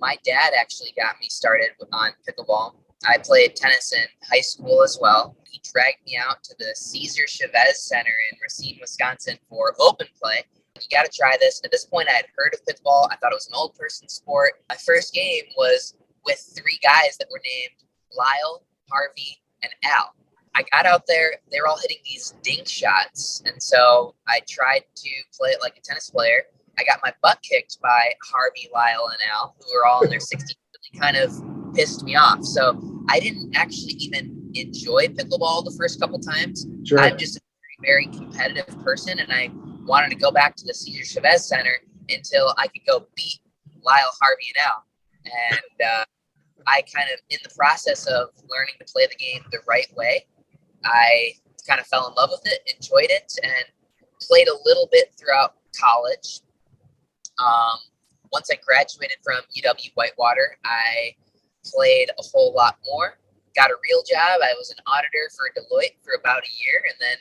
my dad actually got me started on pickleball. I played tennis in high school as well. He dragged me out to the Cesar Chavez Center in Racine, Wisconsin for open play. You got to try this. At this point, I had heard of pickleball. I thought it was an old person sport. My first game was with 3 guys that were named Lyle, Harvey, and Al. I got out there. They were all hitting these dink shots. And so I tried to play it like a tennis player. I got my butt kicked by Harvey, Lyle, and Al, who were all in their 60s. Really kind of pissed me off. So I didn't actually even enjoy pickleball the first couple times. Sure. I'm just a very, very competitive person, and I wanted to go back to the Cesar Chavez Center until I could go beat Lyle, Harvey, and Al. And I kind of, in the process of learning to play the game the right way, I kind of fell in love with it, enjoyed it, and played a little bit throughout college. Once I graduated from UW-Whitewater, I played a whole lot more, got a real job. I was an auditor for Deloitte for about a year, and then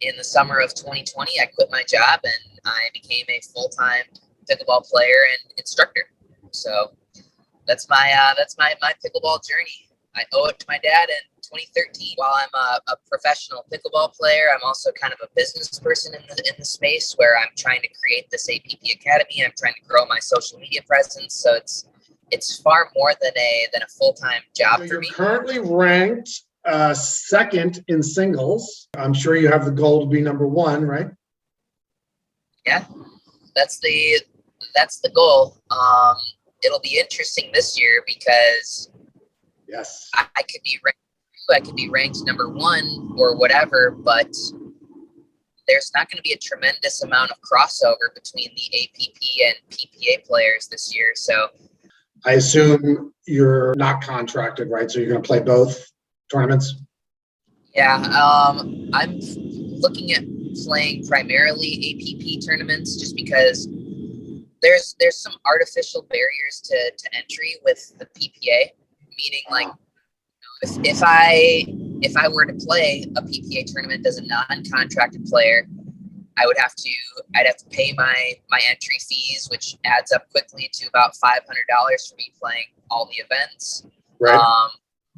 in the summer of 2020, I quit my job and I became a full-time pickleball player and instructor. So that's my pickleball journey. I owe it to my dad in 2013. While I'm a professional pickleball player, I'm also kind of a business person in the space where I'm trying to create this APP Academy. I'm trying to grow my social media presence. So it's far more than a full-time job for me. You're currently ranked second in singles. I'm sure you have the goal to be number 1, right? Yeah, that's the goal. It'll be interesting this year because yes, I could be ranked. I could be ranked number 1 or whatever, but there's not going to be a tremendous amount of crossover between the APP and PPA players this year. So I assume you're not contracted, right? So you're going to play both tournaments? Yeah, I'm looking at playing primarily APP tournaments just because there's some artificial barriers to entry with the PPA, meaning like if I were to play a PPA tournament as a non-contracted player, I'd have to pay my entry fees, which adds up quickly to about $500 for me playing all the events. Right.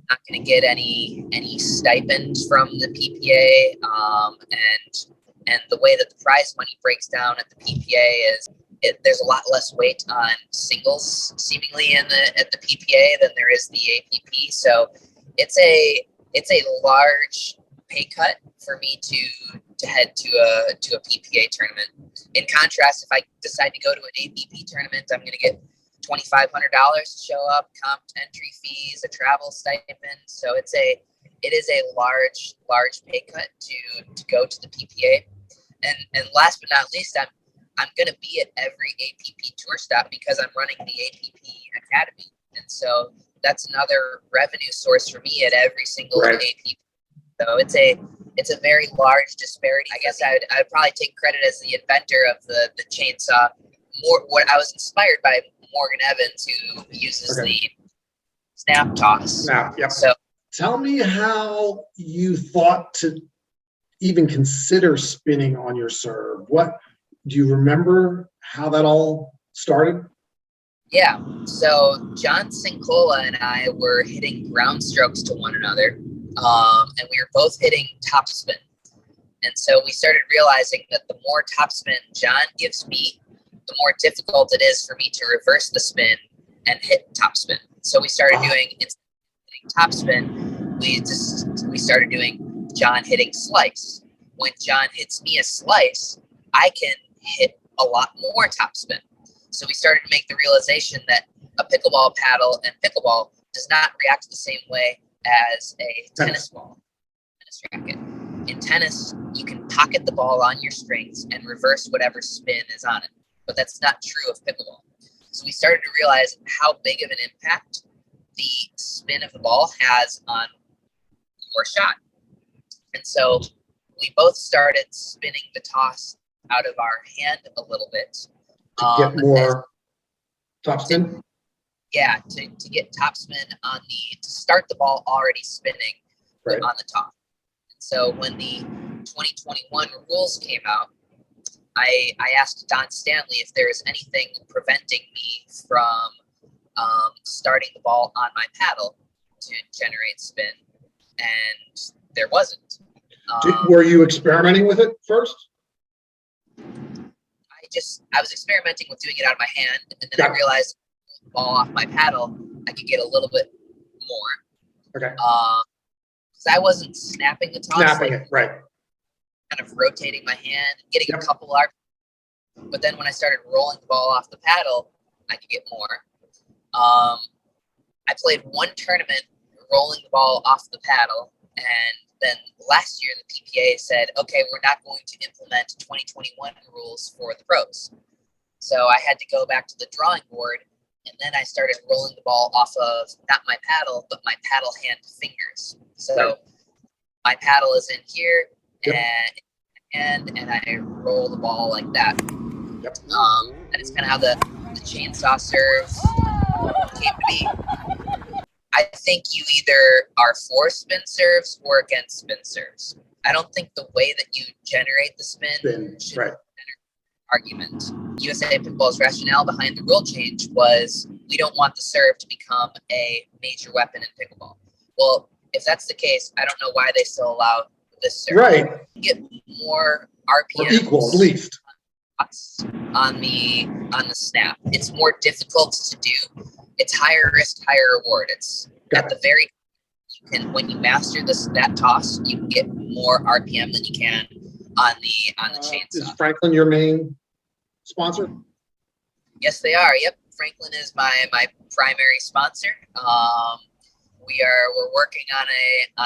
Not going to get any stipend from the PPA, and the way that the prize money breaks down at the PPA is there's a lot less weight on singles seemingly at the PPA than there is the APP. So it's a large pay cut for me to head to a PPA tournament. In contrast, if I decide to go to an APP tournament, I'm going to get $2,500 to show up, comp entry fees, a travel stipend. So it is a large pay cut to go to the PPA. And last but not least, I'm going to be at every APP tour stop because I'm running the APP Academy. And so that's another revenue source for me at every single right. APP. So it's a very large disparity. I guess I'd probably take credit as the inventor of the chainsaw. What I was inspired by Morgan Evans, who uses the snap toss. Snap, yep. So tell me how you thought to even consider spinning on your serve. What do you remember how that all started? Yeah. So John Sincola and I were hitting ground strokes to one another, and we were both hitting topspin. And so we started realizing that the more topspin John gives me, the more difficult it is for me to reverse the spin and hit topspin. So we started doing, instead of hitting topspin, we started doing John hitting slice. When John hits me a slice, I can hit a lot more topspin. So we started to make the realization that a pickleball paddle and pickleball does not react the same way as a tennis ball, tennis racket. In tennis, you can pocket the ball on your strings and reverse whatever spin is on it. But that's not true of pickleball. So we started to realize how big of an impact the spin of the ball has on your shot. And so we both started spinning the toss out of our hand a little bit. To get more topspin? Yeah, to get topspin to start the ball already spinning on the top. And so when the 2021 rules came out, I asked Don Stanley if there was anything preventing me from starting the ball on my paddle to generate spin, and there wasn't. Were you experimenting with it first? I was experimenting with doing it out of my hand, and then I realized the ball off my paddle, I could get a little bit more. Okay. Because I wasn't snapping the toss. Snapping it, right. Kind of rotating my hand, getting a couple of, but then when I started rolling the ball off the paddle, I could get more. I played one tournament rolling the ball off the paddle, and then last year the PPA said, okay, we're not going to implement 2021 rules for the pros. So I had to go back to the drawing board, and then I started rolling the ball off of not my paddle, but my paddle hand fingers. So my paddle is in here, and I roll the ball like that. Yep. And it's kind of how the chainsaw serve came to be. I think you either are for spin serves or against spin serves. I don't think the way that you generate the spin should be an argument. USA Pickleball's rationale behind the rule change was we don't want the serve to become a major weapon in pickleball. Well, if that's the case, I don't know why they still allow this serve. Right. Get more RPM. Or equal, at least. On the snap. It's more difficult to do. It's higher risk, higher reward. It's at the very when you master that toss, you can get more RPM than you can on the chainsaw. Is Franklin your main sponsor? Yes, they are. Yep, Franklin is my primary sponsor. We're working on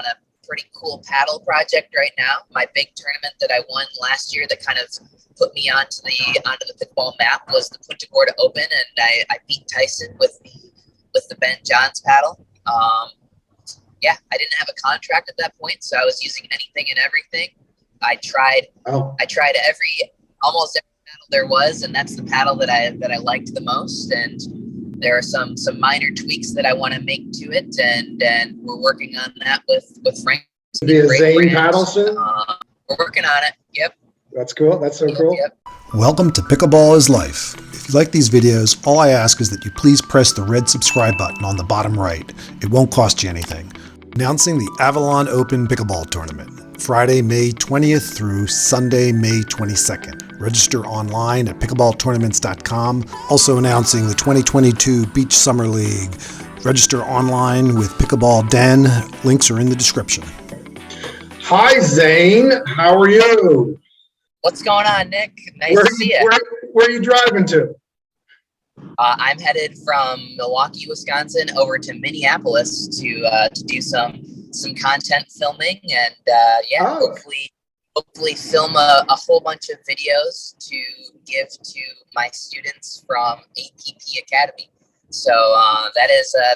a pretty cool paddle project right now. My big tournament that I won last year that kind of put me onto the pickleball map was the Punta Gorda Open, and I beat Tyson with the Ben Johns paddle. I didn't have a contract at that point, so I was using anything and everything. I tried almost every paddle there was, and that's the paddle that I liked the most. And there are some minor tweaks that I want to make to it, and we're working on that with Frank. Be a Zane paddle soon? We're working on it. Yep. That's cool. That's so cool. Yep. Welcome to Pickleball is Life. If you like these videos, all I ask is that you please press the red subscribe button on the bottom right. It won't cost you anything. Announcing the Avalon Open Pickleball Tournament, Friday, May 20th through Sunday, May 22nd. Register online at pickleballtournaments.com. Also announcing the 2022 Beach Summer League. Register online with Pickleball Den. Links are in the description. Hi, Zane. How are you? What's going on, Nick? Nice to see you. Where are you driving to? I'm headed from Milwaukee, Wisconsin, over to Minneapolis to do some content filming, and hopefully film a whole bunch of videos to give to my students from APP Academy. So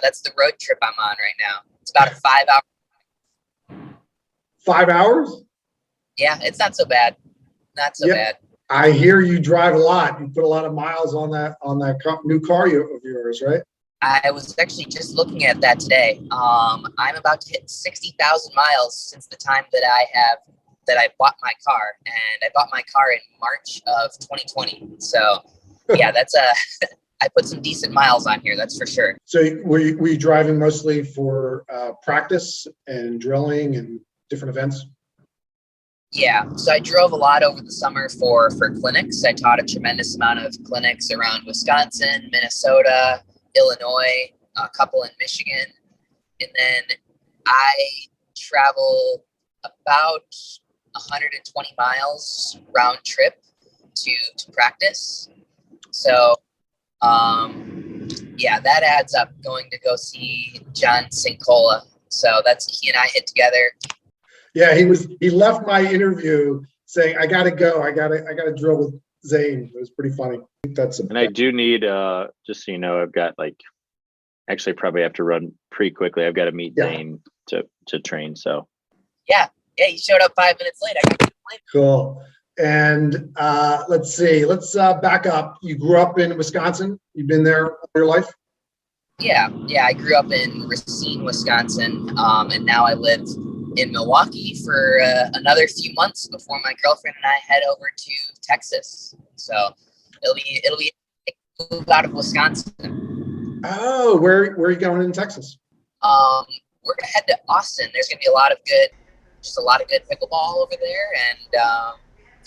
that's the road trip I'm on right now. It's about a 5 hour. 5 hours? Yeah, it's not so bad. Not so bad. I hear you drive a lot. You put a lot of miles on that new car of yours, right? I was actually just looking at that today. I'm about to hit 60,000 miles since the time that I bought my car, and I bought my car in March of 2020. So yeah, I put some decent miles on here, that's for sure. So were you driving mostly for practice and drilling and different events? Yeah, so I drove a lot over the summer for clinics. I taught a tremendous amount of clinics around Wisconsin, Minnesota, Illinois, a couple in Michigan. And then I travel about 120 miles round trip to practice. So, that adds up, going to go see John Cincola. So he and I hit together. Yeah, he left my interview saying, I gotta go. I gotta drill with Zane. It was pretty funny. I do need just so you know, I've got actually probably have to run pretty quickly. I've got to meet Zane to train. So yeah, you showed up 5 minutes late. I got to plane. Cool. And let's see. Let's back up. You grew up in Wisconsin. You've been there all your life? Yeah. I grew up in Racine, Wisconsin, and now I live in Milwaukee for another few months before my girlfriend and I head over to Texas. So it'll be move out of Wisconsin. Oh, where are you going in Texas? We're gonna head to Austin. There's gonna be a lot of good pickleball over there, and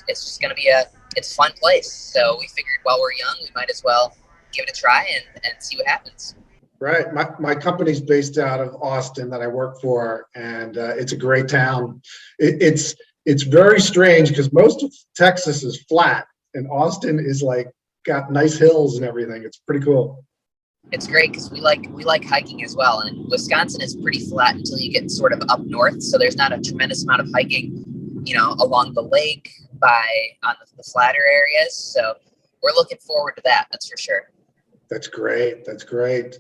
it's just gonna be it's a fun place. So we figured while we're young, we might as well give it a try and see what happens. Right. My company's based out of Austin that I work for, and it's a great town. It's very strange because most of Texas is flat, and Austin is like got nice hills and everything. It's pretty cool. It's great because we like hiking as well, and Wisconsin is pretty flat until you get sort of up north. So there's not a tremendous amount of hiking, along the lake on the flatter areas. So we're looking forward to that. That's for sure. That's great. That's great.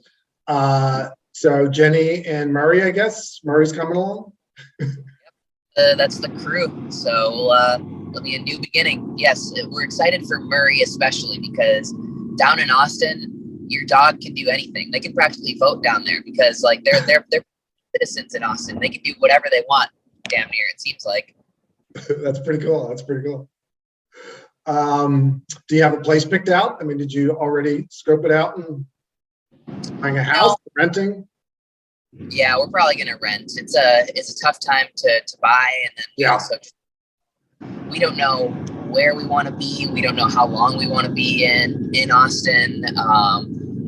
So Jenny and Murray, I guess Murray's coming along. That's the crew. So it'll be a new beginning. Yes, we're excited for Murray especially because down in Austin, your dog can do anything. They can practically vote down there because like they're citizens in Austin. They can do whatever they want. Damn near, it seems like. That's pretty cool. That's pretty cool. Do you have a place picked out? I mean, did you already scope it out and buying a house, renting? Yeah, we're probably gonna rent. It's a tough time to buy, and then we don't know where we want to be. We don't know how long we want to be in Austin.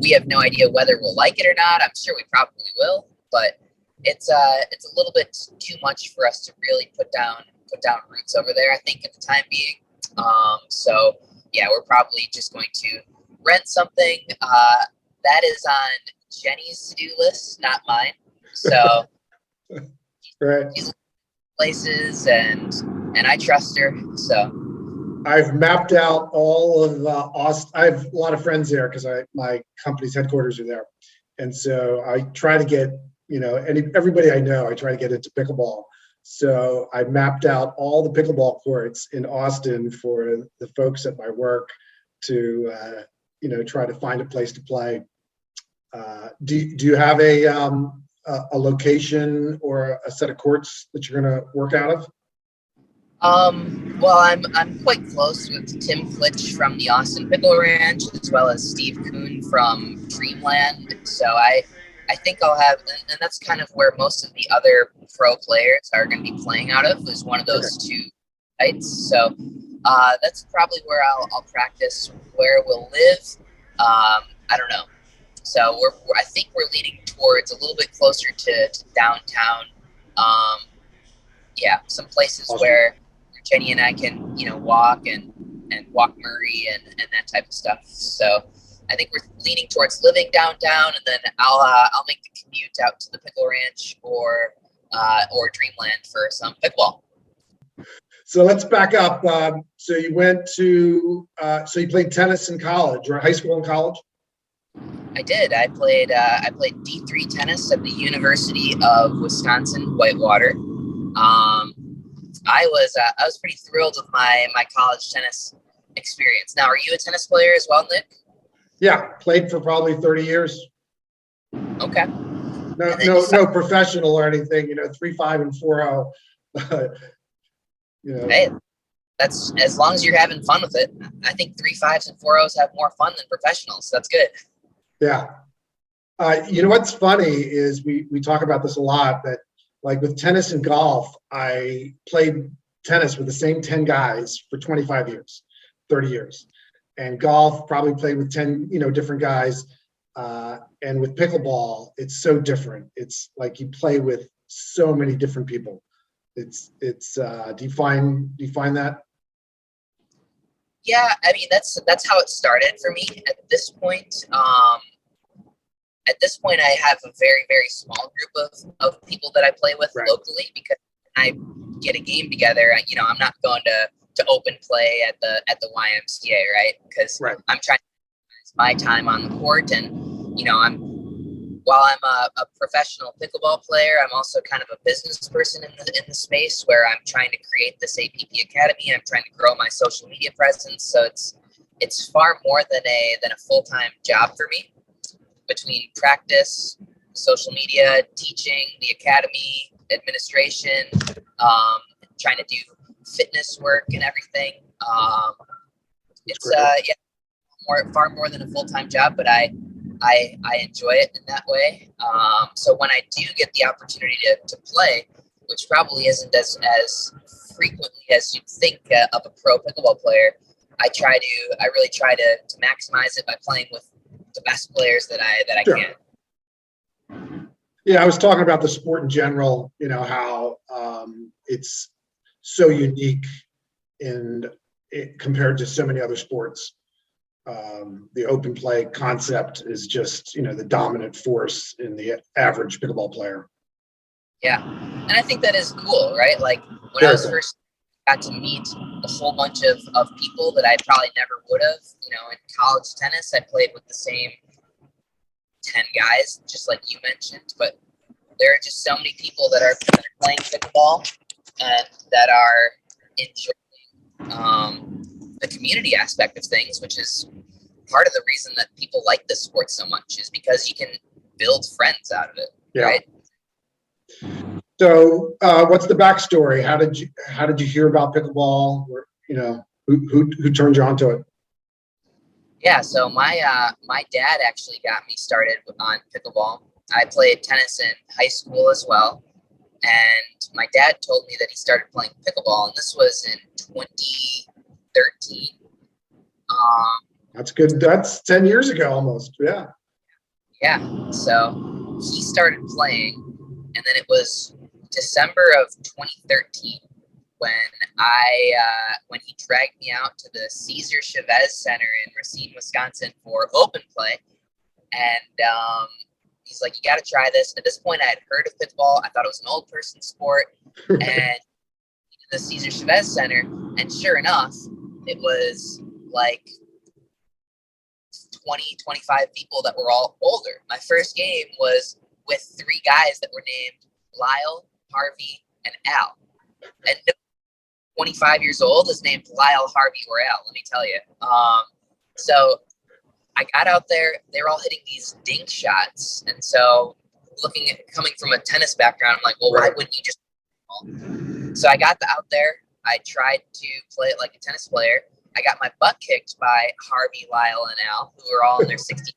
We have no idea whether we'll like it or not. I'm sure we probably will, but it's a little bit too much for us to really put down roots over there, I think, at the time being. So yeah, we're probably just going to rent something. That is on Jenny's to-do list, not mine. So right. She's places and I trust her. So I've mapped out all of Austin. I have a lot of friends there because my company's headquarters are there, and so I try to get everybody I know. I try to get into pickleball. So I mapped out all the pickleball courts in Austin for the folks at my work to try to find a place to play. Do you have a location or a set of courts that you're going to work out of? Well, I'm quite close with Tim Klitsch from the Austin Pickle Ranch, as well as Steve Kuhn from Dreamland. So I think I'll have, and that's kind of where most of the other pro players are going to be playing out of, is one of those two sites. So that's probably where I'll practice. Where we'll live, I don't know. So I think we're leaning towards a little bit closer to downtown. Yeah, some places awesome. where Jenny and I can, walk and walk Murray and that type of stuff. So I think we're leaning towards living downtown, and then I'll make the commute out to the Pickle Ranch or Dreamland for some pickleball. So let's back up. So you went to you played tennis in college, or high school and college? I did. I played D3 tennis at the University of Wisconsin Whitewater. I was pretty thrilled with my college tennis experience. Now, are you a tennis player as well, Nick? Yeah, played for probably 30 years. Okay. No professional or anything. 3-5 and 4-0. Hey, that's as long as you're having fun with it. I think 3-5s and 4-0s have more fun than professionals. That's good. Yeah. What's funny is we talk about this a lot, that like with tennis and golf, I played tennis with the same 10 guys for 25 years, 30 years. And golf, probably played with 10, different guys. And with pickleball, it's so different. It's like you play with so many different people. It's do you find that? Yeah, I mean that's how it started for me at this point. At this point, I have a very, very small group of people that I play with locally, because when I get a game together, I'm not going to open play at the YMCA, right? Because I'm trying to maximize my time on the court, and while I'm a professional pickleball player, I'm also kind of a business person in the space where I'm trying to create this APP Academy. I'm trying to grow my social media presence, so it's far more than a full-time job for me. Between practice, social media, teaching, the academy, administration, trying to do fitness work and everything. It's far more than a full-time job, but I I enjoy it in that way. So when I do get the opportunity to play, which probably isn't as frequently as you'd think of a pro pickleball player, I really try to maximize it by playing with the best players that I Sure. can. Yeah, I was talking about the sport in general, how it's so unique compared to so many other sports. The open play concept is just, the dominant force in the average pickleball player. Yeah, and I think that is cool, right? Like when I was first got to meet a whole bunch of people that I probably never would have. In college tennis, I played with the same 10 guys, just like you mentioned, but there are just so many people that are playing pickleball and that are enjoying the community aspect of things, which is part of the reason that people like this sport so much, is because you can build friends out of it, right? So, what's the backstory? How did you hear about pickleball? Or, who turned you on to it? Yeah, so my dad actually got me started on pickleball. I played tennis in high school as well, and my dad told me that he started playing pickleball, and this was in 2013. That's good. That's 10 years ago almost. Yeah. Yeah. So he started playing, and then it was December of 2013 when he dragged me out to the Cesar Chavez Center in Racine, Wisconsin for open play, and he's like, "You got to try this." And at this point, I had heard of pickleball. I thought it was an old person sport, and the Cesar Chavez Center, and sure enough, it was like 20, 25 people that were all older. My first game was with 3 guys that were named Lyle, Harvey, and Al. And 25 years old is named Lyle, Harvey, or Al, let me tell you. So I got out there, they were all hitting these dink shots. And so coming from a tennis background, I'm like, well, why wouldn't you just play? So I got out there, I tried to play it like a tennis player. I got my butt kicked by Harvey, Lyle, and Al, who were all in their 60s.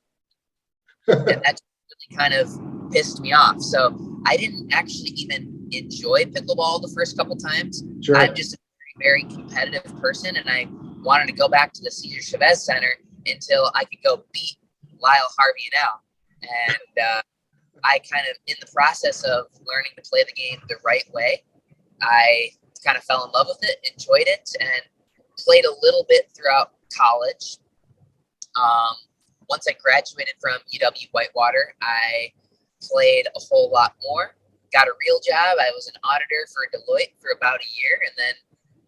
And that really kind of pissed me off. So I didn't actually even enjoy pickleball the first couple times. Sure. I'm just a very, very competitive person, and I wanted to go back to the Cesar Chavez Center until I could go beat Lyle, Harvey, and Al. And I kind of, in the process of learning to play the game the right way, I kind of fell in love with it, enjoyed it, and played a little bit throughout college. Once I graduated from UW-Whitewater, I played a whole lot more, got a real job. I was an auditor for Deloitte for about a year, and then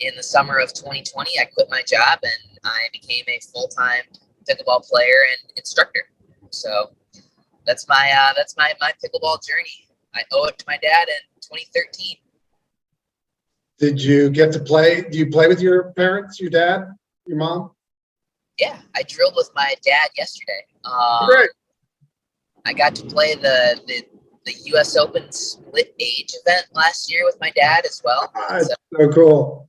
in the summer of 2020, I quit my job and I became a full-time pickleball player and instructor. So that's my pickleball journey. I owe it to my dad in 2013. Did you get to play? Do you play with your parents, your dad, your mom? Yeah, I drilled with my dad yesterday. Great. I got to play the U.S. Open split age event last year with my dad as well. That's so cool.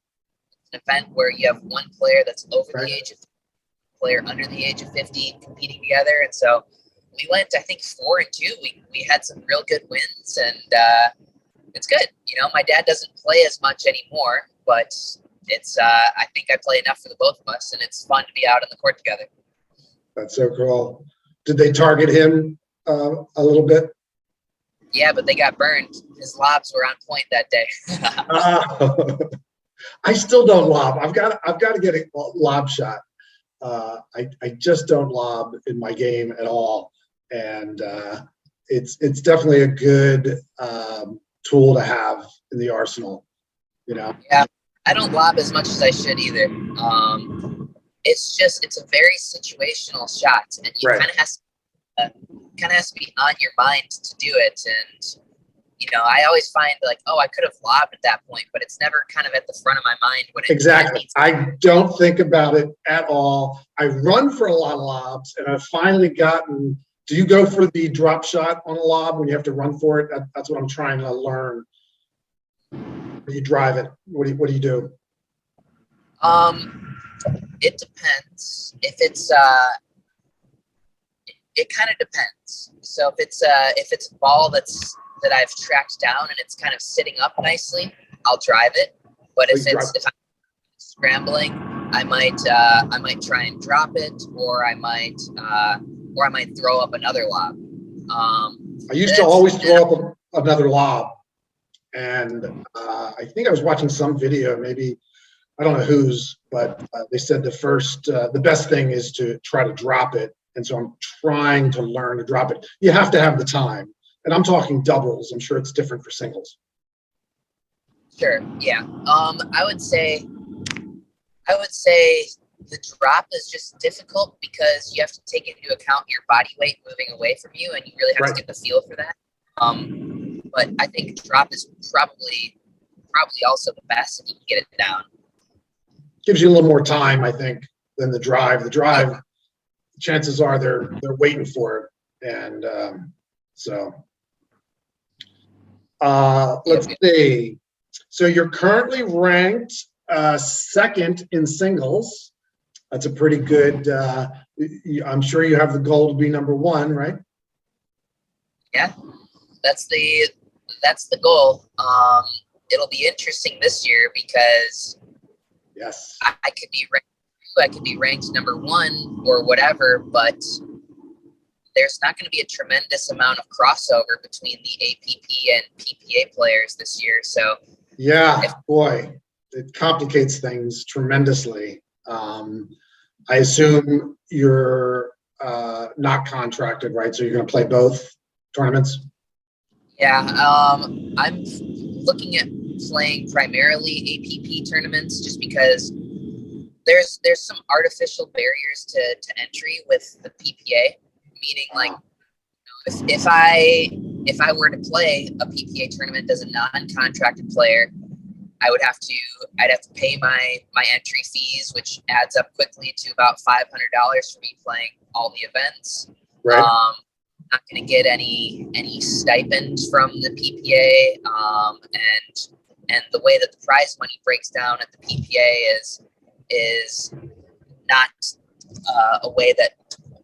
An event where you have one player that's over the age of 50, player under the age of 50 competing together. And so we went, I think, 4-2. We had some real good wins, and it's good. My dad doesn't play as much anymore, but it's I think I play enough for the both of us, and it's fun to be out on the court together. That's so cool. Did they target him a little bit? Yeah, but they got burned. His lobs were on point that day. I still don't lob. I've got to get a lob shot. I just don't lob in my game at all, and it's definitely a good tool to have in the arsenal. Yeah, I don't lob as much as I should either. It's a very situational shot, and you kind of has to be on your mind to do it. And I always find like, oh, I could have lobbed at that point, but it's never kind of at the front of my mind when it exactly. I don't think about it at all. I run for a lot of lobs, and I've finally gotten. Do you go for the drop shot on a lob when you have to run for it? That's what I'm trying to learn. Do you drive it? What do you do? It depends. If it kind of depends. So if it's a ball that I've tracked down and it's kind of sitting up nicely, I'll drive it. But if I'm scrambling, I might try and drop it, or I might throw up another lob. I used to always throw up another lob, and I think I was watching some video, maybe I don't know whose, but they said the best thing is to try to drop it, and so I'm trying to learn to drop it. You have to have the time, and I'm talking doubles. I'm sure it's different for singles. Sure. Yeah. I would say the drop is just difficult because you have to take into account your body weight moving away from you, and you really have to get the feel for that. But I think drop is probably also the best if you can get it down. Gives you a little more time, I think, than the drive. The drive, chances are they're waiting for it, and let's see. So you're currently ranked second in singles. That's a pretty good. I'm sure you have the goal to be number one, right? Yeah, that's the goal. It'll be interesting this year because yes, I could be ranked 2, I could be ranked number 1 or whatever, but there's not going to be a tremendous amount of crossover between the APP and PPA players this year. So yeah, boy, it complicates things tremendously. I assume you're not contracted, right? So you're going to play both tournaments? Yeah, I'm looking at playing primarily APP tournaments just because there's some artificial barriers to entry with the PPA, meaning like if I were to play a PPA tournament as a non-contracted player, I'd have to pay my entry fees, which adds up quickly to about $500 for me playing all the events. Right. Not going to get any stipend from the PPA, and the way that the prize money breaks down at the PPA is not a way that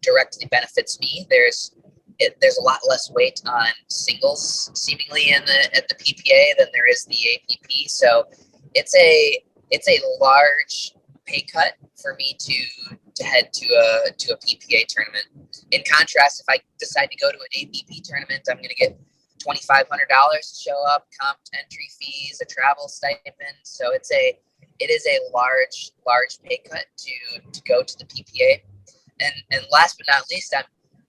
directly benefits me. There's a lot less weight on singles seemingly at the PPA than there is the APP. So it's a large pay cut for me to head to a PPA tournament. In contrast, if I decide to go to an APP tournament, I'm going to get $2,500 to show up, comp entry fees, a travel stipend. So it is a large pay cut to go to the PPA. And last but not least,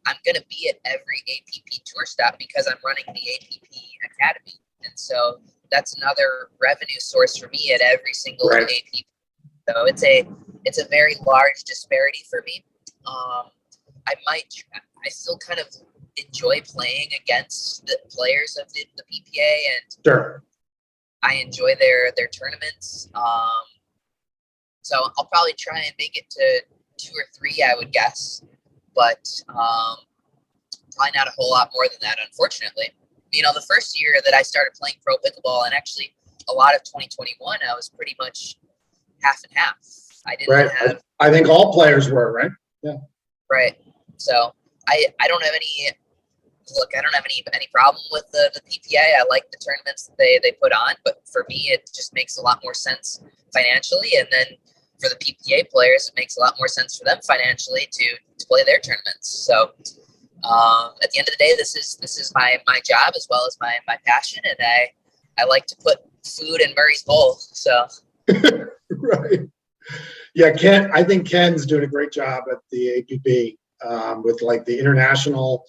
I'm going to be at every APP tour stop because I'm running the APP Academy. And so that's another revenue source for me at every single APP. So it's a very large disparity for me. I still kind of enjoy playing against the players of the PPA, and sure, I enjoy their tournaments. So I'll probably try and make it to 2 or 3, I would guess, but probably not a whole lot more than that, unfortunately. You know, the first year that I started playing pro pickleball, and actually a lot of 2021, I was pretty much half and half. I didn't have. I think all players were, right? Yeah. Right. So I don't have any problem with the PPA. I like the tournaments that they put on, but for me, it just makes a lot more sense financially. And then for the PPA players, it makes a lot more sense for them financially to play their tournaments. So at the end of the day, this is my job as well as my passion, and I like to put food in Murray's bowl. So right. Yeah, I think Ken's doing a great job at the APP with like the international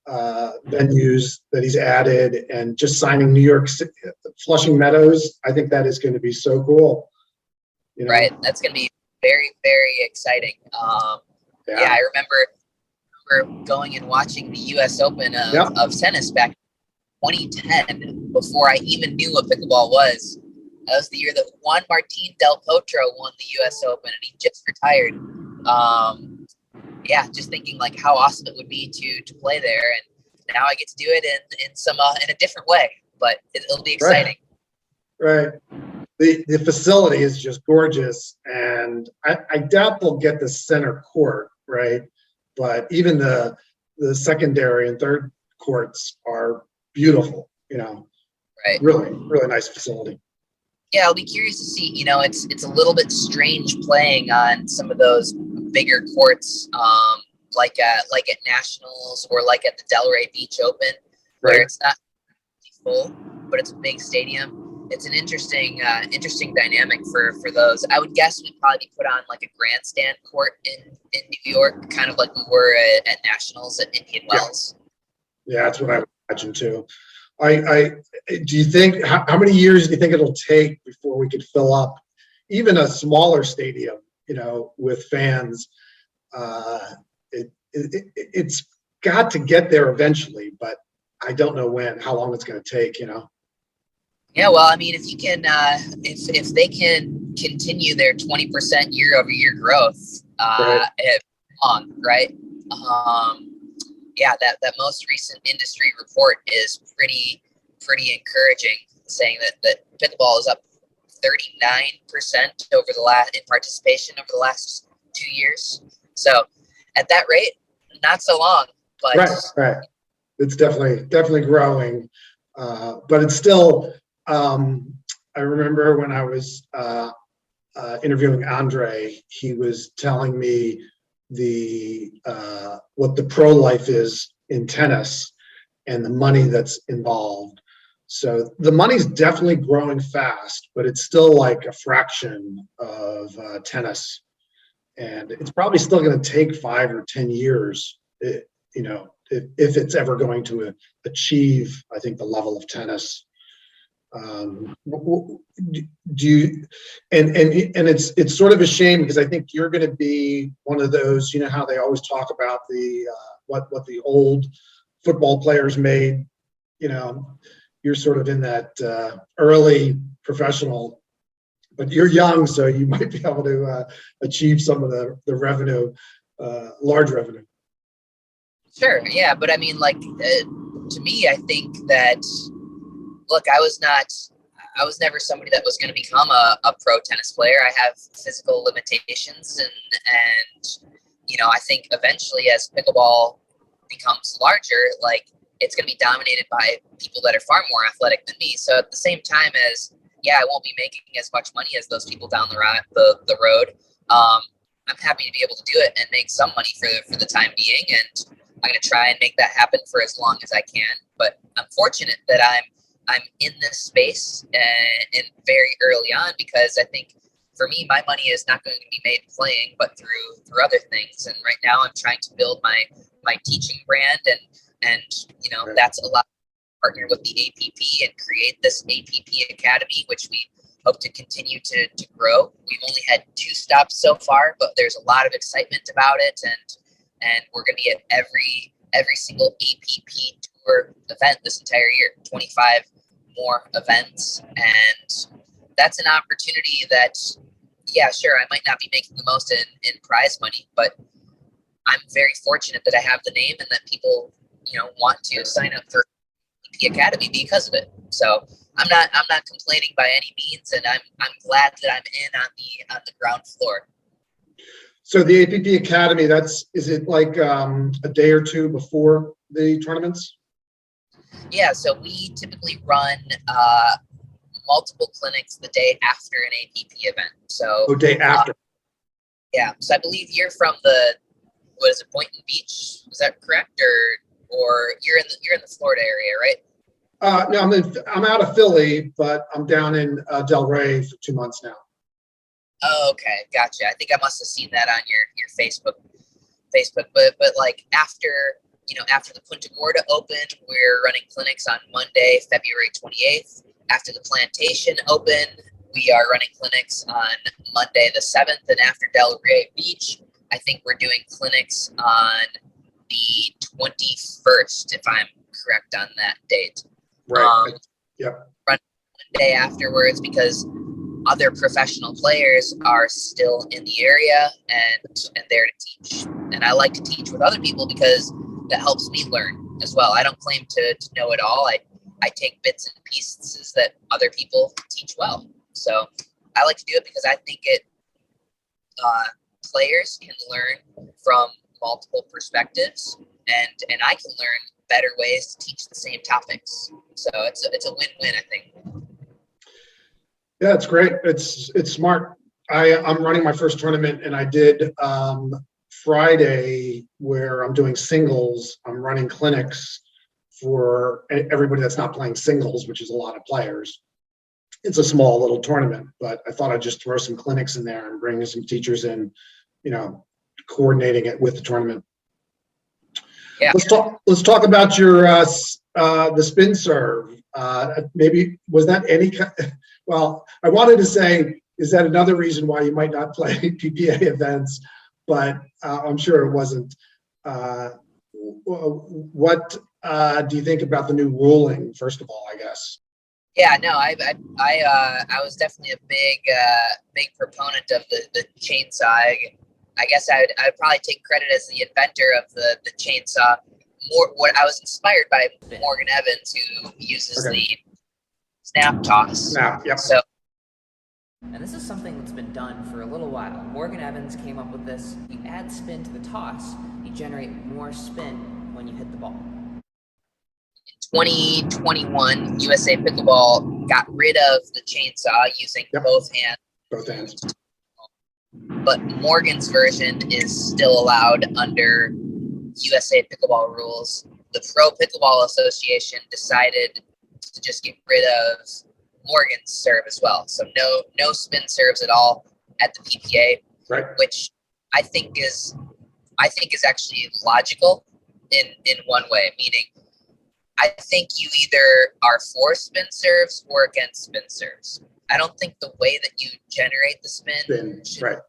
venues that he's added, and just signing New York City, Flushing Meadows. I think that is going to be so cool. You know? Right. That's going to be very, very exciting. Yeah, I remember going and watching the U.S. Open of tennis back in 2010 before I even knew what pickleball was. That was the year that Juan Martín Del Potro won the U.S. Open, and he just retired. Just thinking like how awesome it would be to play there, and now I get to do it in a different way. But it'll be exciting. Right. The facility is just gorgeous, and I doubt they'll get the center court, right? But even the the secondary and third courts are beautiful, Right. really, really nice facility. Yeah, I'll be curious to see. It's a little bit strange playing on some of those bigger courts, like at Nationals or like at the Delray Beach Open, where Right. it's not full, but it's a big stadium. It's an interesting dynamic for those. I would guess we'd probably be put on like a grandstand court in New York, kind of like we were at Nationals at Indian Wells. Yeah, that's what I would imagine too. Do you think, how many years do you think it'll take before we could fill up even a smaller stadium, with fans? It's got to get there eventually, but I don't know how long it's going to take, Yeah, well, I mean, if you can, if they can continue their 20% year-over-year growth, Right. right? Yeah, that most recent industry report is pretty encouraging, saying that pickleball is up 39% over the last in participation over the last 2 years. So, at that rate, not so long, but Right. It's definitely growing, but it's still. I remember when I was interviewing Andre, he was telling me what the pro life is in tennis and the money that's involved. So the money's definitely growing fast, but it's still like a fraction of tennis, and it's probably still going to take 5 or 10 years, if it's ever going to achieve, I think, the level of tennis. Do you, and it's sort of a shame because I think you're going to be one of those, how they always talk about what the old football players made, you're sort of in that early professional, but you're young, so you might be able to achieve some of the revenue, large revenue. Sure, yeah, but I mean, like, to me, I think that, look, I was never somebody that was going to become a pro tennis player. I have physical limitations, and I think eventually as pickleball becomes larger, like, it's going to be dominated by people that are far more athletic than me. So at the same time as, yeah, I won't be making as much money as those people down the road. I'm happy to be able to do it and make some money for the time being, and I'm going to try and make that happen for as long as I can. But I'm fortunate that I'm in this space and very early on, because I think for me, my money is not going to be made playing, but through other things. And right now I'm trying to build my teaching brand, and that's a lot of partner with the APP and create this APP Academy, which we hope to continue to grow. We've only had 2 stops so far, but there's a lot of excitement about it, and we're going to be at every single APP tour event this entire year, 25 more events. And that's an opportunity that, yeah, sure, I might not be making the most in prize money, but I'm very fortunate that I have the name and that people, want to sign up for the Academy because of it. So I'm not complaining by any means, and I'm glad that I'm in on the ground floor. So the APP Academy, is it like a day or two before the tournaments? Yeah, so we typically run multiple clinics the day after an APP event. So day after. Yeah, so I believe you're from Boynton Beach? Is that correct, or you're in the Florida area, right? No, I'm out of Philly, but I'm down in Delray for 2 months now. Oh, okay, gotcha. I think I must have seen that on your Facebook, but like after the Punta Gorda Open, we're running clinics on Monday, February 28th. After the Plantation Open, we are running clinics on Monday the 7th, and after Delray Beach, I think we're doing clinics on the 21st, if I'm correct on that date. Right. Yep. Run one day afterwards because other professional players are still in the area and there to teach. And I like to teach with other people because that helps me learn as well. I don't claim to know it all. I take bits and pieces that other people teach well. So I like to do it because I think players can learn from multiple perspectives, and I can learn better ways to teach the same topics. So it's a win-win, I think. Yeah, it's great. It's smart. I'm running my first tournament, and I did Friday where I'm doing singles. I'm running clinics for everybody that's not playing singles, which is a lot of players. It's a small little tournament, but I thought I'd just throw some clinics in there and bring some teachers in, coordinating it with the tournament. Yeah. Let's talk about your the spin serve. Maybe was that any kind? Well, I wanted to say, is that another reason why you might not play PPA events? But I'm sure it wasn't. What do you think about the new ruling? First of all, I guess. Yeah, no, I was definitely a big proponent of the chainsaw. I guess I'd probably take credit as the inventor of the chainsaw. What I was inspired by Morgan Evans, who uses the snap toss. Snap, yep. So, and this is something that's been done for a little while. Morgan Evans came up with this. You add spin to the toss, you generate more spin when you hit the ball. In 2021, USA Pickleball got rid of the chainsaw using both hands. Both hands. But Morgan's version is still allowed under USA Pickleball rules. The Pro Pickleball Association decided to just get rid of Morgan's serve as well. So no spin serves at all at the PPA, right? Which I think is actually logical in one way, meaning I think you either are for spin serves or against spin serves. I don't think the way that you generate the spin should be an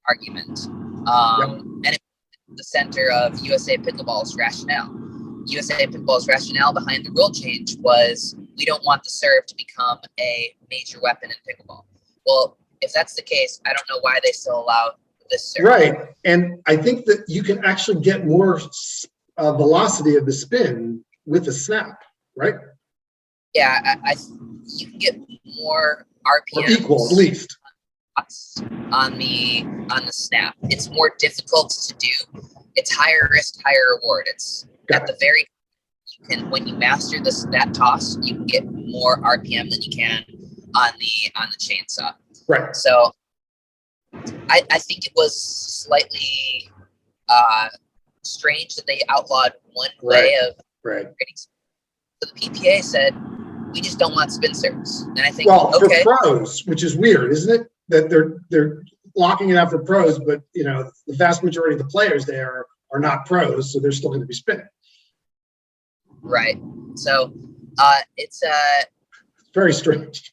argument. And it's the center of USA Pickleball's rationale. USA Pickleball's rationale behind the rule change was we don't want the serve to become a major weapon in pickleball. Well, if that's the case, I don't know why they still allow this serve. Right, and I think that you can actually get more velocity of the spin with the snap, right? Yeah, you can get more RPM. Or equal, at least. On the snap. It's more difficult to do. It's higher risk, higher reward. It's at the very when you master that toss, you can get more RPM than you can on the chainsaw. Right. So I think it was slightly strange that they outlawed one way of creating. So the PPA said we just don't want spin serves. And I think for pros, which is weird, isn't it? That they're locking it out for pros, but the vast majority of the players there are not pros, so they're still going to be spinning. Right. So it's very strange.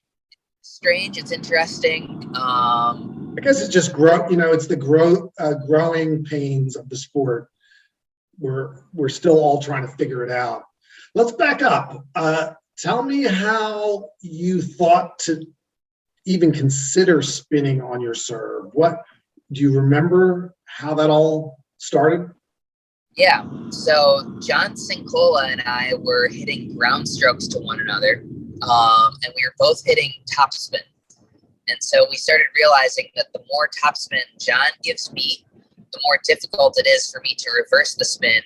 Strange. It's interesting. I guess it's just it's the growing pains of the sport. We're still all trying to figure it out. Let's back up. Tell me how you thought to even consider spinning on your serve. What do you remember how that all started? Yeah, so John Sincola and I were hitting ground strokes to one another, and we were both hitting topspin. And so we started realizing that the more topspin John gives me, the more difficult it is for me to reverse the spin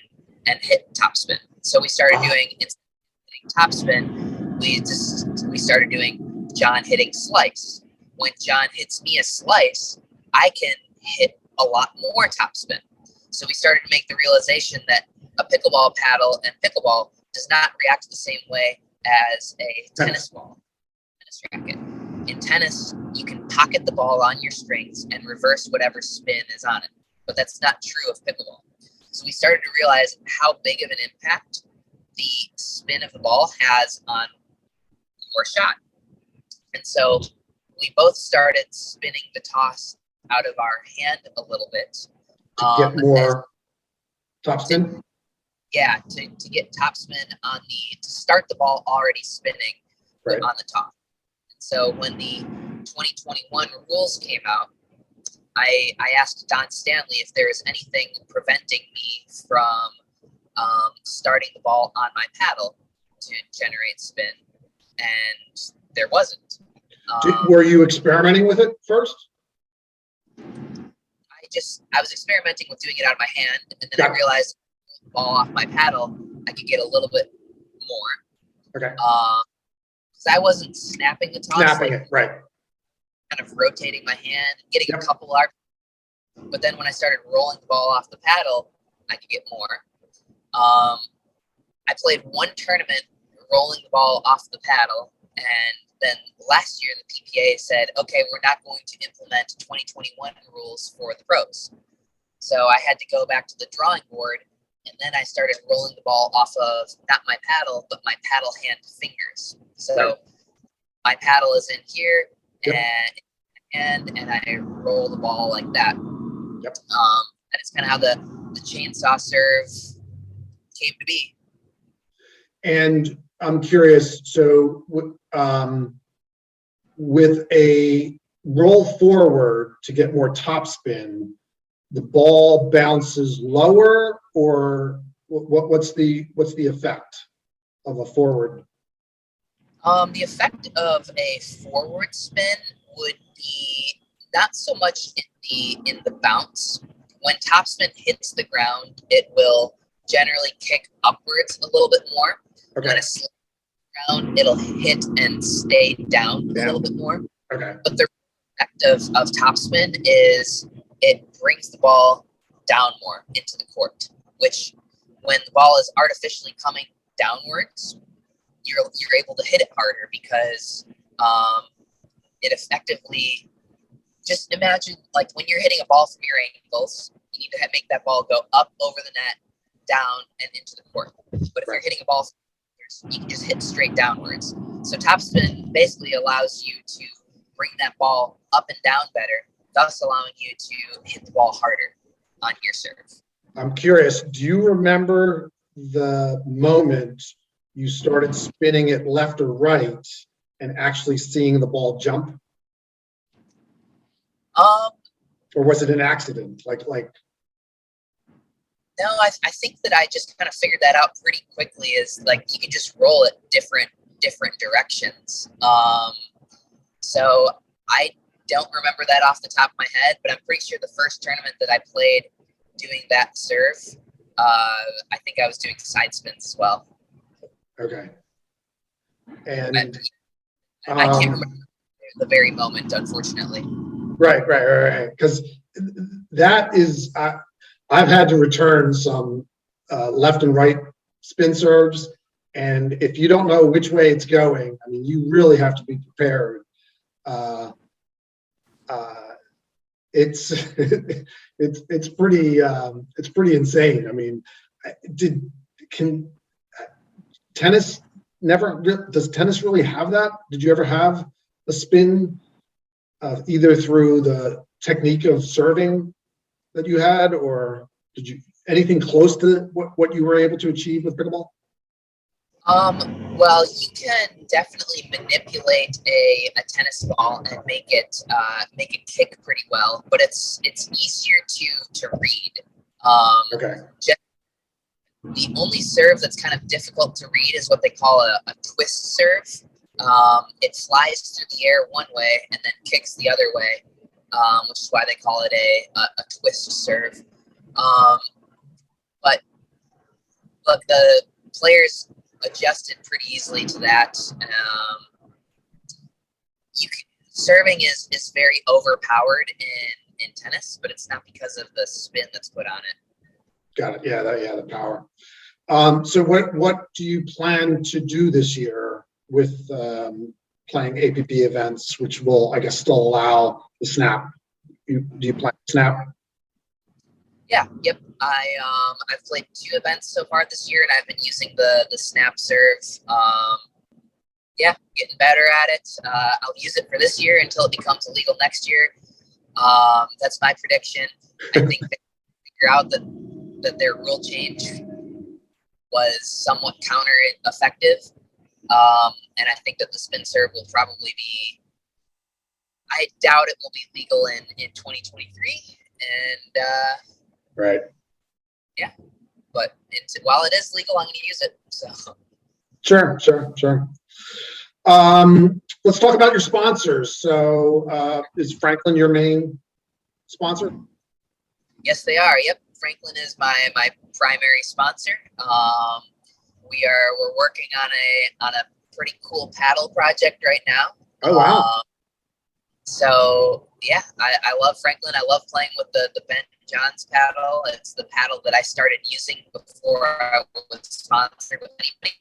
and hit topspin. So we started doing, instead of hitting topspin, we started doing John hitting slice. When John hits me a slice, I can hit a lot more topspin. So we started to make the realization that a pickleball paddle and pickleball does not react the same way as a tennis ball, tennis racket. In tennis, you can pocket the ball on your strings and reverse whatever spin is on it, but that's not true of pickleball. So we started to realize how big of an impact the spin of the ball has on your shot. And so we both started spinning the toss out of our hand a little bit. To get more topspin? Yeah, to get topspin to start the ball already spinning on the top. And so when the 2021 rules came out, I asked Don Stanley if there was anything preventing me from starting the ball on my paddle to generate spin, and there wasn't. Were you experimenting with it first? I was experimenting with doing it out of my hand, and then I realized the ball off my paddle, I could get a little bit more. Okay. Because I wasn't snapping the toss, Snapping like, it, right. kind of rotating my hand, getting Yep. a couple arcs. But then when I started rolling the ball off the paddle, I could get more. I played one tournament rolling the ball off the paddle, and then last year the PPA said, okay, we're not going to implement 2021 rules for the pros. So I had to go back to the drawing board, and then I started rolling the ball off of not my paddle, but my paddle hand fingers. So my paddle is in here, and I roll the ball like that. Yep. And it's kind of how the chainsaw serve came to be. And I'm curious, so with a roll forward to get more topspin, the ball bounces lower, or what's the effect of a forward? The effect of a forward spin would be not so much in the bounce. When topspin hits the ground, it will generally kick upwards a little bit more. Okay. When it slides around, it'll hit and stay down a little bit more. Okay. But the effect of topspin is it brings the ball down more into the court, which when the ball is artificially coming downwards, you're able to hit it harder because it effectively, just imagine like when you're hitting a ball from your ankles, you need to make that ball go up over the net, down, and into the court. But if you're hitting a ball from your fingers, you can just hit straight downwards. So topspin basically allows you to bring that ball up and down better, thus allowing you to hit the ball harder on your serve. I'm curious, do you remember the moment you started spinning it left or right and actually seeing the ball jump? Or was it an accident? No, I think that I just kind of figured that out pretty quickly. Is like you can just roll it different directions. So I don't remember that off the top of my head, but I'm pretty sure the first tournament that I played doing that serve, I think I was doing side spins as well. Okay. And I can't remember the very moment, unfortunately. Right. Because that is, I've had to return some left and right spin serves, and if you don't know which way it's going, I mean, you really have to be prepared. It's pretty insane. I mean, does tennis really have that? Did you ever have a spin either through the technique of serving that you had, or did you anything close to what you were able to achieve with pickleball? Well, you can definitely manipulate a tennis ball and make it kick pretty well, but it's easier to read. Okay. The only serve that's kind of difficult to read is what they call a twist serve. It flies through the air one way and then kicks the other way, which is why they call it a twist serve. But look, the players adjusted pretty easily to that. Serving is very overpowered in tennis, but it's not because of the spin that's put on it. Got it. Yeah, the power. So what do you plan to do this year with playing APP events, which will, I guess, still allow the snap? Do you plan to snap? Yeah. Yep. I've played 2 events so far this year, and I've been using the snap serve. Getting better at it. I'll use it for this year until it becomes illegal next year. That's my prediction. I think they figure out that their rule change was somewhat counter effective. And I think that the spin serve will probably be, I doubt it will be legal in 2023. And right. Yeah, but while it is legal, I'm going to use it. So Sure. Let's talk about your sponsors. So is Franklin your main sponsor? Yes, they are. Yep. Franklin is my primary sponsor. We're working on a pretty cool paddle project right now. Oh wow! So yeah, I love Franklin. I love playing with the Ben Johns paddle. It's the paddle that I started using before I was sponsored with anybody.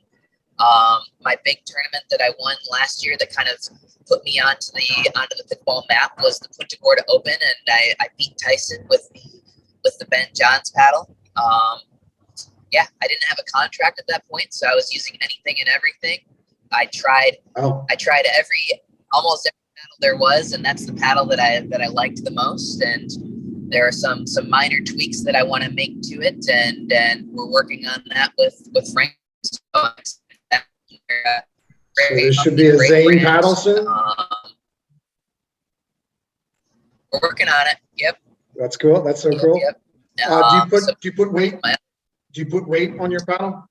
My big tournament that I won last year that kind of put me onto the pickleball map was the Punta Gorda Open, and I beat Tyson with the Ben Johns paddle. Yeah, I didn't have a contract at that point, so I was using anything and everything. I tried almost every paddle there was, and that's the paddle that I liked the most. And there are some minor tweaks that I want to make to it, and we're working on that with Frank. So there should be a Zane paddle soon. We're working on it. Yep. That's cool. That's so cool. Yep. Do you put weight? Do you put weight on your paddle?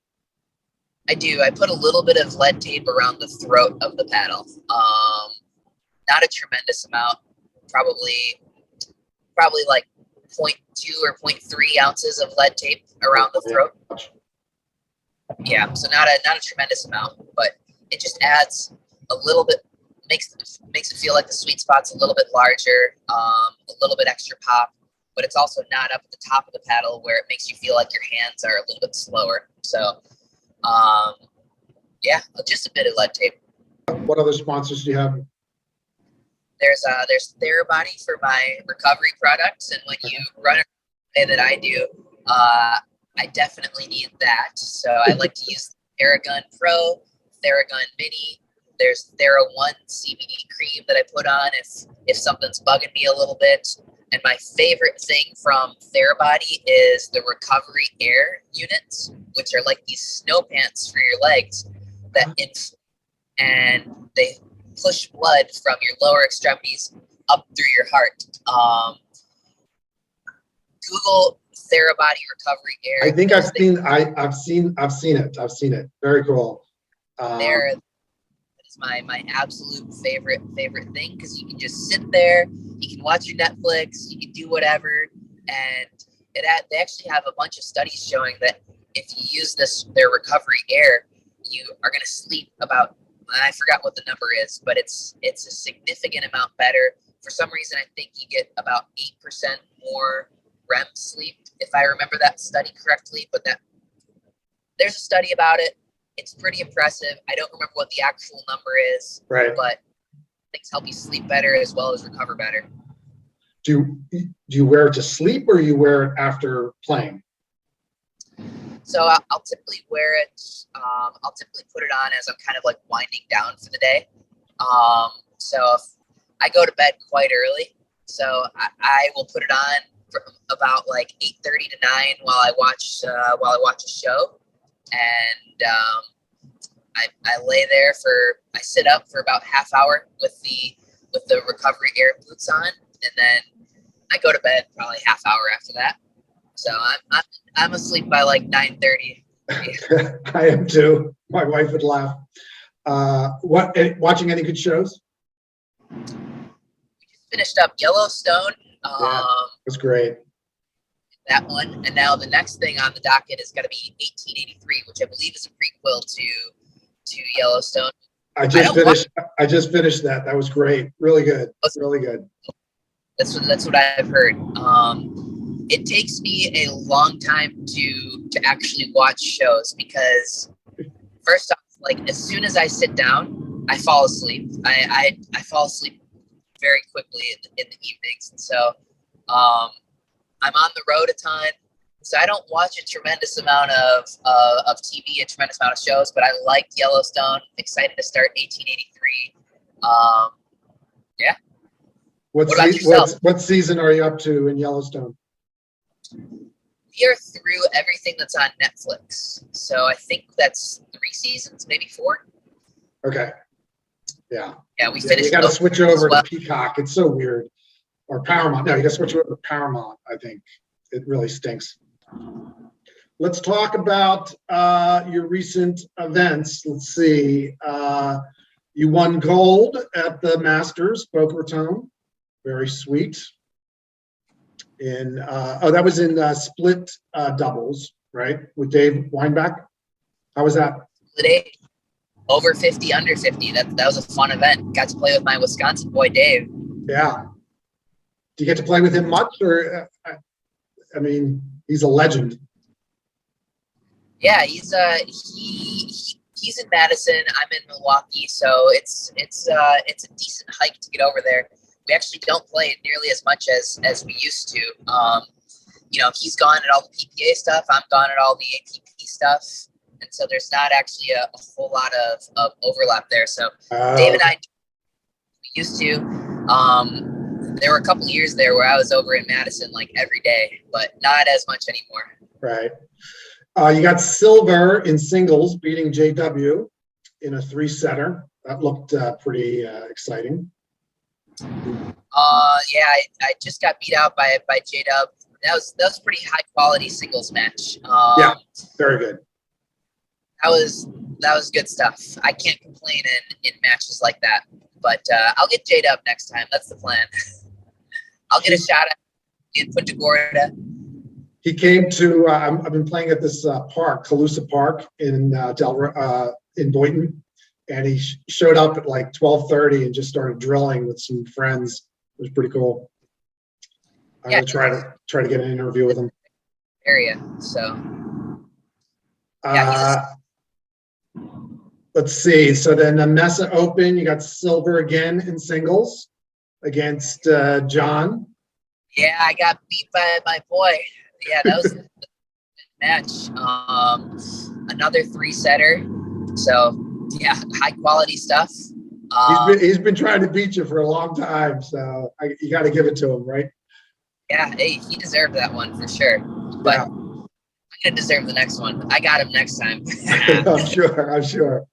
I do. I put a little bit of lead tape around the throat of the paddle. Not a tremendous amount. Probably like 0.2 or 0.3 ounces of lead tape around the throat. Yeah, so not a tremendous amount, but it just adds a little bit, makes it feel like the sweet spot's a little bit larger, a little bit extra pop, but it's also not up at the top of the paddle where it makes you feel like your hands are a little bit slower. So, yeah, just a bit of lead tape. What other sponsors do you have? There's Therabody for my recovery products, and when you run it the way that I do, I definitely need that. So I like to use Theragun Pro, Theragun Mini. There's Thera1 CBD cream that I put on if something's bugging me a little bit. And my favorite thing from Therabody is the recovery air units, which are like these snow pants for your legs and they push blood from your lower extremities up through your heart. Google Therabody recovery air. I think I've seen it. Very cool. That is my absolute favorite thing, because you can just sit there, you can watch your Netflix, you can do whatever, and they actually have a bunch of studies showing that if you use their recovery air, you are going to sleep about, I forgot what the number is, but it's a significant amount better. For some reason, I think you get about 8% more REM sleep, if I remember that study correctly, but there's a study about it. It's pretty impressive. I don't remember what the actual number is, right? But things help you sleep better as well as recover better. Do you wear it to sleep, or you wear it after playing? So I'll typically wear it. I'll typically put it on as I'm kind of like winding down for the day. So if I go to bed quite early, so I will put it on from about like 8:30 to 9 while I watch a show, and I lay there I sit up for about half hour with the recovery air boots on, and then I go to bed probably half hour after that. So I'm asleep by like 9:30. I am too. My wife would laugh. Watching any good shows? We just finished up Yellowstone. Yeah, it was great. That one, and now the next thing on the docket is going to be 1883, which I believe is a prequel to Yellowstone. I just finished that. That was great. Really good. Really good. That's what I've heard. It takes me a long time to actually watch shows, because first off, like as soon as I sit down, I fall asleep. I fall asleep very quickly in the evenings, and so I'm on the road a ton, so I don't watch a tremendous amount of TV, a tremendous amount of shows. But I liked Yellowstone. Excited to start 1883. Yeah. What season are you up to in Yellowstone? We are through everything that's on Netflix. So I think that's 3 seasons, maybe 4. Okay. Yeah. Yeah, we finished. You got to switch over to Peacock. It's so weird. Or Paramount. No, you got to switch over to Paramount. I think it really stinks. Let's talk about your recent events. Let's see. You won gold at the Masters, Boca Raton. Very sweet. That was in split doubles, right? With Dave Weinbach. How was that? Today, over 50, under 50. That was a fun event. Got to play with my Wisconsin boy, Dave. Yeah. Do you get to play with him much, or I mean, he's a legend. Yeah, he's in Madison. I'm in Milwaukee, so it's a decent hike to get over there. We actually don't play nearly as much as we used to. He's gone at all the PPA stuff. I'm gone at all the ATP stuff, and so there's not actually a whole lot of overlap there. So Dave and I used to. There were a couple of years there where I was over in Madison like every day, but not as much anymore. Right. You got silver in singles, beating JW in a 3-setter. That looked pretty exciting. I just got beat out by J-Dub. That was a pretty high quality singles match. Yeah, very good. That was good stuff. I can't complain in matches like that. But I'll get J-Dub next time. That's the plan. I'll get a shot at in Punta Gorda. He came to. I've been playing at this park, Calusa Park in Boynton, and he showed up at like 12:30 and just started drilling with some friends. It was pretty cool. I'm gonna try to get an interview with him. Area. So. Let's see. So then the Mesa Open, you got silver again in singles against John. Yeah, I got beat by my boy. Yeah, that was the match. Another 3-setter. So yeah, high quality stuff. He's been trying to beat you for a long time, so you got to give it to him, right? Yeah, hey, he deserved that one for sure. But I'm gonna deserve the next one. I got him next time. I'm sure.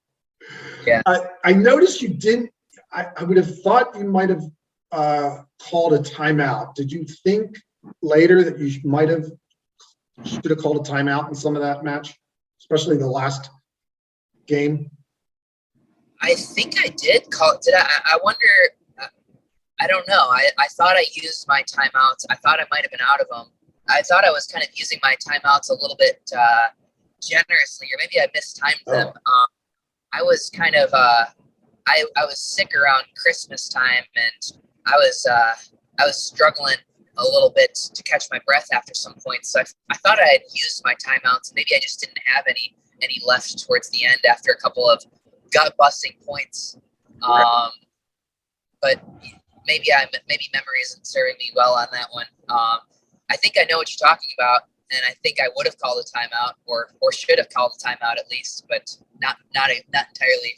Yeah. I noticed you didn't. I would have thought you might have called a timeout. Did you think later that you should have called a timeout in some of that match, especially the last game? I think I did call. Did I? I wonder. I don't know. I thought I used my timeouts. I thought I might have been out of them. I thought I was kind of using my timeouts a little bit generously, or maybe I mistimed them. I was kind of I was sick around Christmas time, and I was struggling a little bit to catch my breath after some points. So I thought I had used my timeouts. Maybe I just didn't have any left towards the end after a couple of gut busting points. But maybe memory isn't serving me well on that one. I think I know what you're talking about, and I think I would have called a timeout, or should have called a timeout at least, but not entirely.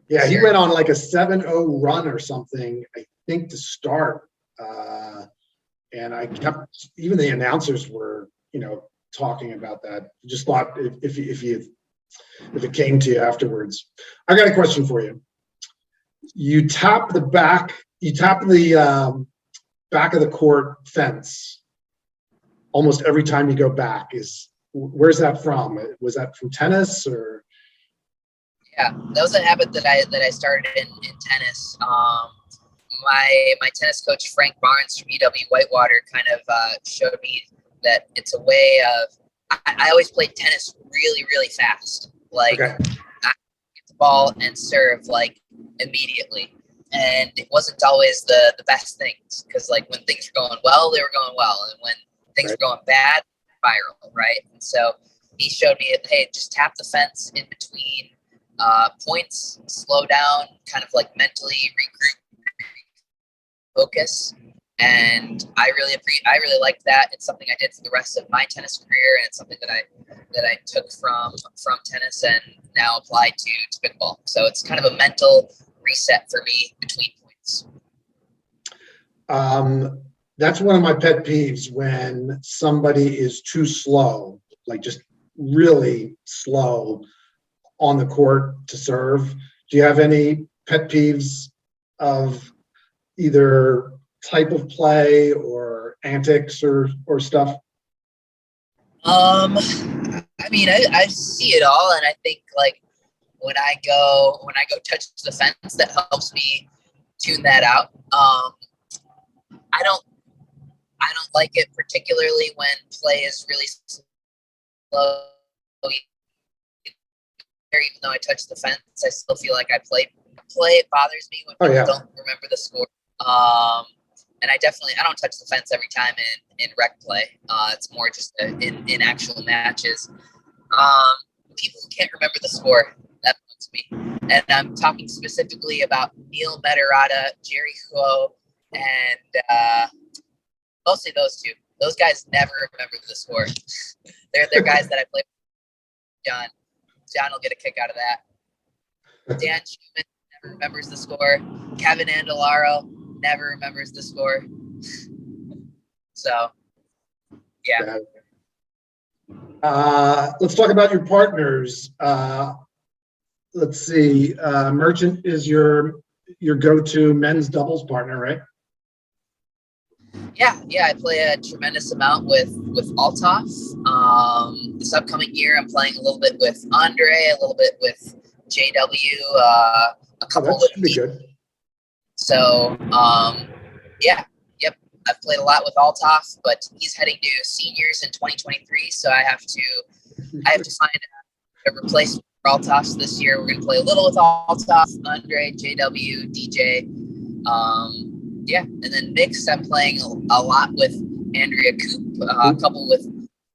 Yeah, he went on like a 7-0 run or something, I think, to start. And I kept, even the announcers were, talking about that. Just thought if it came to you afterwards. I got a question for you. You tap the back of the court fence almost every time you go back. Where's that from? Was that from tennis or? Yeah, that was a habit that I started in tennis. My tennis coach Frank Barnes from UW Whitewater kind of showed me that it's a way of. I always played tennis really, really fast. Like I get the ball and serve like immediately, and it wasn't always the best things, because like when things were going well, they were going well, and when things were going bad, viral, right? And so he showed me, hey, just tap the fence in between points, slow down, kind of like mentally regroup, focus. And I really liked that. It's something I did for the rest of my tennis career, and it's something that I took from tennis and now applied to pickleball. So it's kind of a mental reset for me between points. That's one of my pet peeves, when somebody is too slow, like just really slow on the court to serve. Do you have any pet peeves of either type of play or antics or stuff? I mean, I see it all, and I think like when I go touch the fence, that helps me tune that out. I I don't like it particularly when play is really slow. Even though I touch the fence, I still feel like I played. Play, it bothers me when people don't remember the score. And I don't touch the fence every time in rec play. It's more just in actual matches. People who can't remember the score, that bugs me. And I'm talking specifically about Neil Medarata, Jerry Ho, and mostly those two. Those guys never remember the score. They're guys that I play with. John will get a kick out of that. Dan Schumann never remembers the score. Kevin Andolaro never remembers the score. So, yeah. Let's talk about your partners. Let's see. Merchant is your go-to men's doubles partner, right? Yeah. I play a tremendous amount with Althoff. This upcoming year, I'm playing a little bit with Andre, a little bit with JW, a couple with should be good. So, I've played a lot with Althoff, but he's heading to seniors in 2023, so I have to find a replacement for Althoff this year. We're going to play a little with Althoff, Andre, JW, DJ. And then mixed, I'm playing a lot with Andrea Coop, a couple with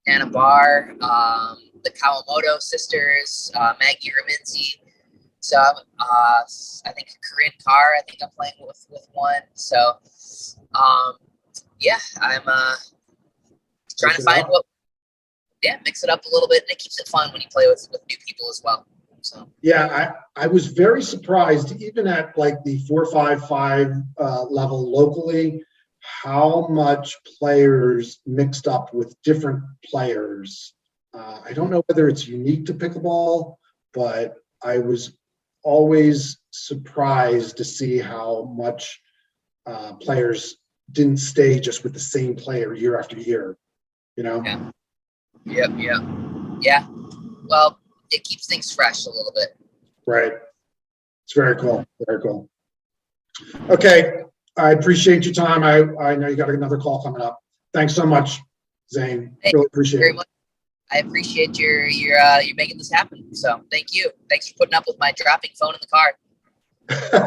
Anna Barr, the Kawamoto sisters, Maggie Raminzi. So I think Corinne Carr, I think I'm playing with one. So I'm trying to find mix it up a little bit, and it keeps it fun when you play with new people as well. So I was very surprised, even at like the 4-5-5 level locally, how much players mixed up with different players. I don't know whether it's unique to pickleball, but I was always surprised to see how much players didn't stay just with the same player year after year, you know? Yeah. Well, it keeps things fresh a little bit. Right. It's very cool. Very cool. Okay. I appreciate your time. I know you got another call coming up. Thanks so much, Zane. Really appreciate it. Much. I appreciate you're making this happen. So thank you. Thanks for putting up with my dropping phone in the car.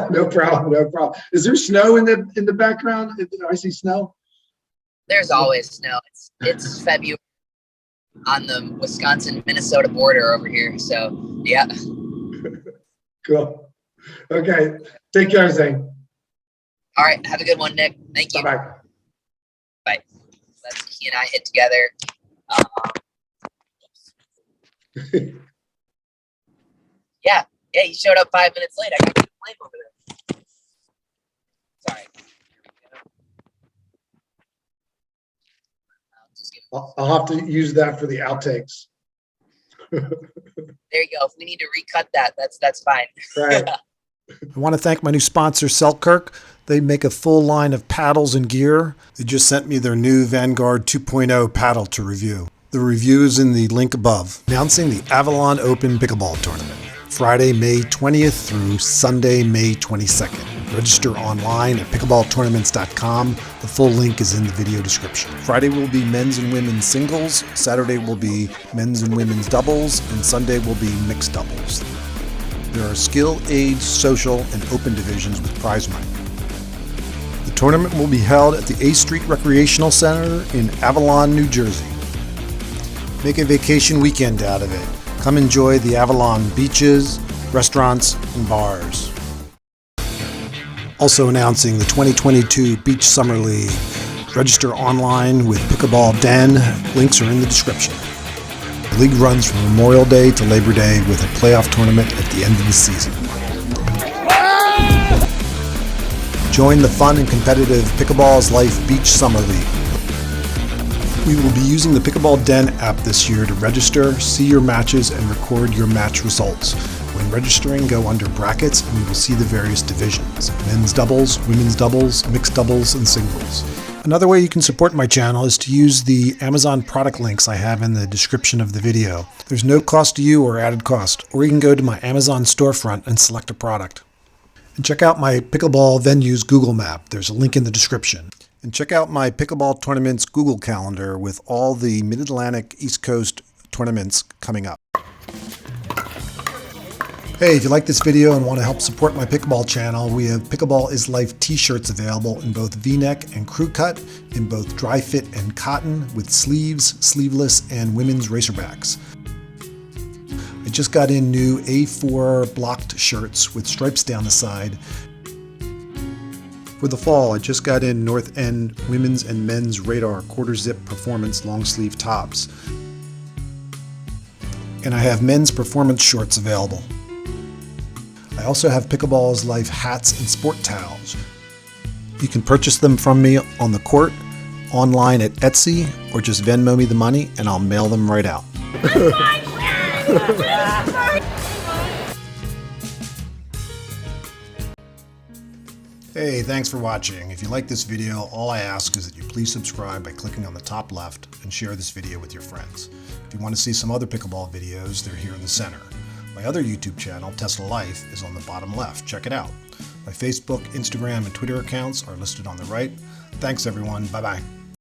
No problem. Is there snow in the background? I see snow. There's always snow. It's February on the Wisconsin-Minnesota border over here. So yeah. Cool. Okay. Take care, Zane. All right. Have a good one, Nick. Thank you. Bye. Bye. He and I hit together. Yeah, he showed up 5 minutes late. I got to blame over there. Sorry. I'll have to use that for the outtakes. There you go. If we need to recut that, that's fine. Right. I want to thank my new sponsor, Selkirk. They make a full line of paddles and gear. They just sent me their new Vanguard 2.0 paddle to review. The review is in the link above. Announcing the Avalon Open Pickleball Tournament, Friday, May 20th through Sunday, May 22nd. Register online at pickleballtournaments.com. The full link is in the video description. Friday will be men's and women's singles, Saturday will be men's and women's doubles, and Sunday will be mixed doubles. There are skill, age, social, and open divisions with prize money. The tournament will be held at the A Street Recreational Center in Avalon, New Jersey. Make a vacation weekend out of it. Come enjoy the Avalon beaches, restaurants, and bars. Also announcing the 2022 Beach Summer League. Register online with Pickleball Den. Links are in the description. The league runs from Memorial Day to Labor Day with a playoff tournament at the end of the season. Join the fun and competitive Pickleball's Life Beach Summer League. We will be using the Pickleball Den app this year to register, see your matches, and record your match results. When registering, go under brackets and you will see the various divisions: men's doubles, women's doubles, mixed doubles, and singles. Another way you can support my channel is to use the Amazon product links I have in the description of the video. There's no cost to you or added cost, or you can go to my Amazon storefront and select a product. And check out my Pickleball Venues Google map. There's a link in the description. And check out my Pickleball Tournaments Google Calendar with all the Mid-Atlantic East Coast tournaments coming up. Hey, if you like this video and want to help support my pickleball channel, we have Pickleball is Life t-shirts available in both V-neck and crew cut, in both dry fit and cotton, with sleeves, sleeveless, and women's racerbacks. I just got in new A4 blocked shirts with stripes down the side. For the fall, I just got in North End women's and men's Radar quarter zip performance long sleeve tops. And I have men's performance shorts available. I also have Pickleball is Life hats and sport towels. You can purchase them from me on the court, online at Etsy, or just Venmo me the money and I'll mail them right out. Hey, thanks for watching. If you like this video, all I ask is that you please subscribe by clicking on the top left and share this video with your friends. If you want to see some other pickleball videos, they're here in the center. My other YouTube channel, Tesla Life, is on the bottom left. Check it out. My Facebook, Instagram, and Twitter accounts are listed on the right. Thanks, everyone. Bye-bye.